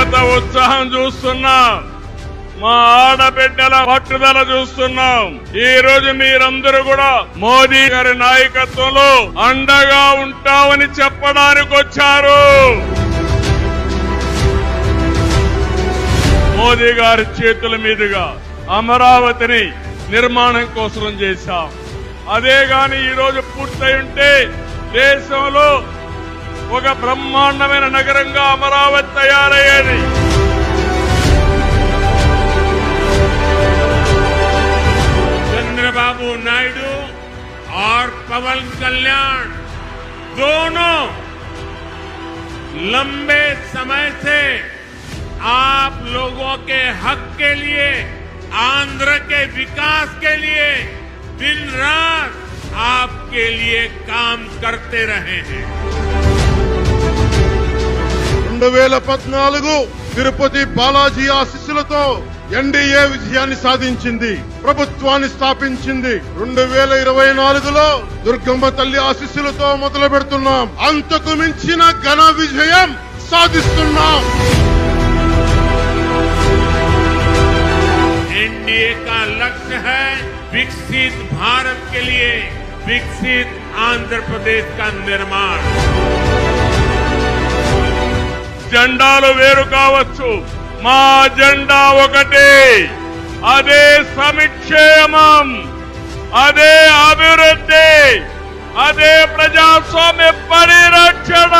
కార్యకర్త ఉత్సాహం చూస్తున్నాం, మా ఆడబిడ్డల పట్టుదల చూస్తున్నాం. ఈ రోజు మీరందరూ కూడా మోదీ గారి నాయకత్వంలో అండగా ఉంటామని చెప్పడానికి వచ్చారు. మోదీ గారి చేతుల మీదుగా అమరావతిని నిర్మాణం కోసం చేశాం. అదే గాని ఈ రోజు పూర్తయి ఉంటే దేశంలో ఒక బ్రహ్మాండమైన నగరంగా అమరావతి తయారయ్యేది. चंद्रबाबू नायडू और पवन कल्याण दोनों लंबे समय से आप लोगों के हक के लिए, आंध्र के विकास के लिए दिन रात आपके लिए काम करते रहे हैं। 2014 తిరుపతి బాలాజీ ఆశీస్సులతో ఎన్డీఏ విజయాన్ని సాధించింది, ప్రభుత్వాన్ని స్థాపించింది. 2024లో దుర్గమ్మ తల్లి ఆశీస్సులతో మొదలు పెడుతున్నాం. అంతకు మించిన ఘన విజయం సాధిస్తున్నాం. एनडीए का लक्ष्य है विकसित भारत के लिए विकसित आंध्र प्रदेश का निर्माण। జెండాలు వేరు కావచ్చు, మా జెండా ఒకటే. అదే సంక్షేమం, అదే అభివృద్ధి, అదే ప్రజాస్వామ్య పరిరక్షణ.